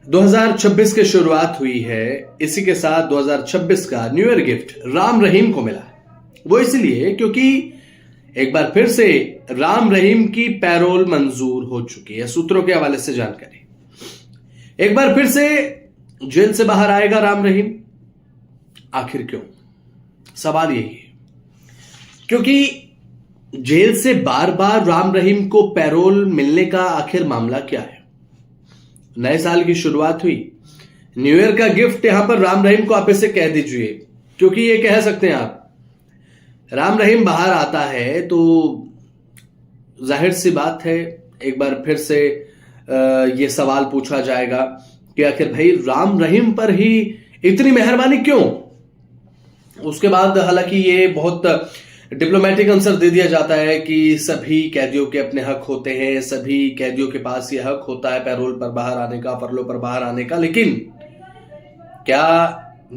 2026 की शुरुआत हुई है। इसी के साथ 2026 का new year gift Ram Rahim को मिला है। वो इसलिए क्योंकि एक बार फिर से राम रहीम की पैरोल मंजूर हो चुकी है। सूत्रों के हवाले से जानकारी, एक बार फिर से जेल से बाहर आएगा राम रहीम। आखिर क्यों? सवाल यही है क्योंकि जेल से बार बार राम रहीम को पैरोल मिलने का आखिर मामला क्या है। नए साल की शुरुआत हुई, न्यू ईयर का गिफ्ट यहां पर राम रहीम को आप इसे कह दीजिए, क्योंकि ये कह सकते हैं आप राम रहीम बाहर आता है तो जाहिर सी बात है एक बार फिर से ये सवाल पूछा जाएगा कि आखिर भाई राम रहीम पर ही इतनी मेहरबानी क्यों। उसके बाद हालांकि ये बहुत डिप्लोमेटिक आंसर दे दिया जाता है कि सभी कैदियों के अपने हक होते हैं, सभी कैदियों के पास ये हक होता है पैरोल पर बाहर आने का, फरलो पर बाहर आने का। लेकिन क्या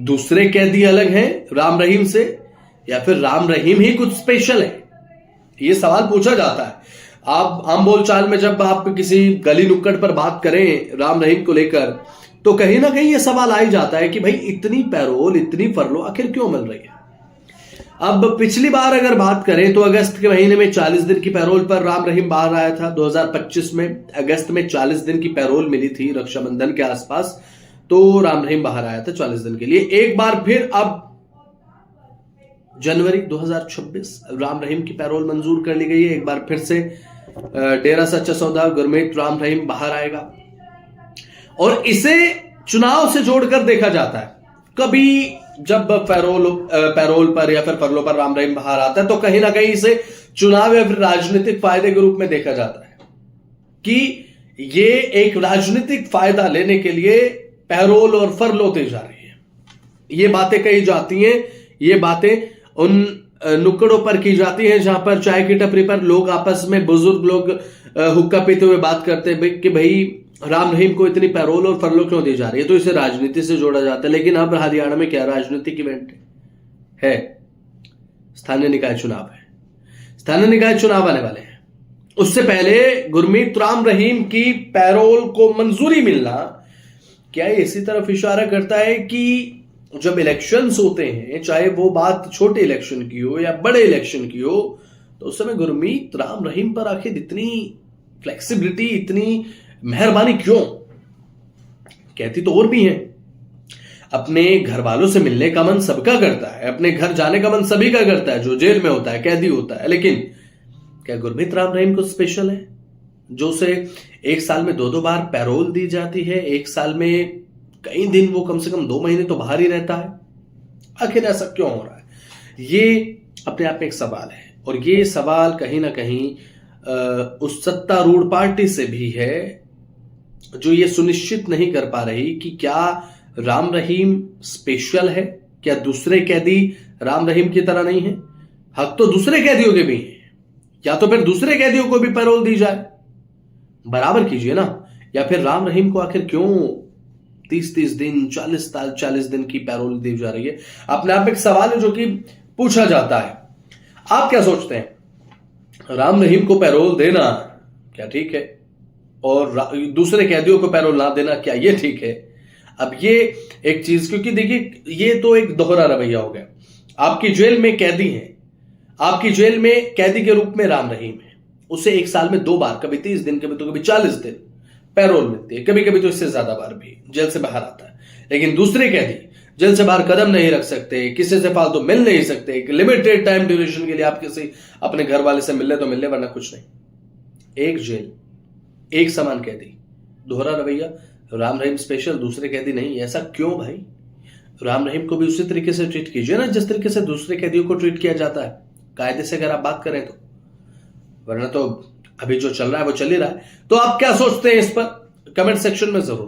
दूसरे कैदी अलग हैं राम रहीम से, या फिर राम रहीम ही कुछ स्पेशल है? ये सवाल पूछा जाता है। आप आम बोलचाल में जब आप किसी गली नुक्कड़ पर बात करें राम रहीम को लेकर, तो कहीं ना कहीं ये सवाल आ ही जाता है कि भाई इतनी पैरोल, इतनी फरलो आखिर क्यों मिल रही है। अब पिछली बार अगर बात करें तो अगस्त के महीने में 40 दिन की पैरोल पर राम रहीम बाहर आया था। 2025 में अगस्त में 40 दिन की पैरोल मिली थी, रक्षाबंधन के आसपास, तो राम रहीम बाहर आया था 40 दिन के लिए। एक बार फिर अब जनवरी 2026 राम रहीम की पैरोल मंजूर कर ली गई है। एक बार फिर से डेरा सच्चा सौदा गुरमीत राम रहीम बाहर आएगा और इसे चुनाव से जोड़कर देखा जाता है। कभी जब पैरोल पर या फिर फरलों पर राम रहीम बाहर आता है तो कहीं ना कहीं इसे चुनाव या फिर राजनीतिक फायदे के रूप में देखा जाता है कि ये एक राजनीतिक फायदा लेने के लिए पैरोल और फरलो दी जा रही है। ये बातें कही जाती हैं, ये बातें उन नुक्कड़ों पर की जाती हैं जहां पर चाय की टपरी पर लोग आपस में, बुजुर्ग लोग हुक्का पीते हुए बात करते हैं कि भाई राम रहीम को इतनी पैरोल और फरलो क्यों दी जा रही है, तो इसे राजनीति से जोड़ा जाता है। लेकिन अब हरियाणा में क्या राजनीतिक इवेंट है? स्थानीय निकाय चुनाव है, स्थानीय निकाय चुनाव आने वाले हैं। उससे पहले गुरमीत राम रहीम की पैरोल को मंजूरी मिलना क्या इसी तरफ इशारा करता है कि जब इलेक्शंस होते हैं, चाहे वो बात छोटे इलेक्शन की हो या बड़े इलेक्शन की हो, तो उस समय गुरमीत राम रहीम पर आखिर इतनी फ्लेक्सिबिलिटी, इतनी मेहरबानी क्यों? कहती तो और भी हैं। अपने घर वालों से मिलने का मन सबका करता है, अपने घर जाने का मन सभी का करता है जो जेल में होता है, कैदी होता है। लेकिन क्या गुरमीत राम रहीम कुछ स्पेशल है जो उसे एक साल में 2-2 बार पैरोल दी जाती है? एक साल में कई दिन वो कम से कम 2 महीने तो बाहर ही रहता है। आखिर ऐसा क्यों हो रहा है? ये अपने आप में एक सवाल है, और ये सवाल कहीं ना कहीं उस सत्तारूढ़ पार्टी से भी है जो ये सुनिश्चित नहीं कर पा रही कि क्या राम रहीम स्पेशल है, क्या दूसरे कैदी राम रहीम की तरह नहीं है। हक तो दूसरे कैदियों के भी हैं, या तो फिर दूसरे कैदियों को भी पैरोल दी जाए, बराबर कीजिए ना। या फिर राम रहीम को आखिर क्यों 30-30 दिन, 40 दिन की पैरोल दी जा रही है? अपने आप एक सवाल है जो कि पूछा जाता है। आप क्या सोचते हैं? राम रहीम को पैरोल देना क्या ठीक है, और दूसरे कैदियों को पैरोल ना देना क्या ये ठीक है? अब ये एक चीज, क्योंकि देखिए ये तो एक दोहरा रवैया हो गया। आपकी जेल में कैदी हैं, आपकी जेल में कैदी के रूप में राम रहीम है, उसे एक साल में 2 बार, कभी 30 दिन, कभी 40 दिन पैरोल मिलती है, कभी कभी तो इससे ज्यादा बार भी जेल से बाहर आता है। लेकिन दूसरे कैदी जेल से बाहर कदम नहीं रख सकते, किसी से फालतू मिल नहीं सकते। एक लिमिटेड टाइम ड्यूरेशन के लिए आप किसी अपने घर वाले से मिलने तो मिलने, वरना कुछ नहीं। एक जेल, एक समान कैदी, दोहरा रवैया। राम रहीम स्पेशल, दूसरे कैदी नहीं, ऐसा क्यों भाई? राम रहीम को भी उसी तरीके से ट्रीट कीजिए ना जिस तरीके से दूसरे कैदियों को ट्रीट किया जाता है, कायदे से अगर आप बात करें तो। वरना तो अभी जो चल रहा है वो चल ही रहा है। तो आप क्या सोचते हैं इस पर? कमेंट सेक्शन में जरूर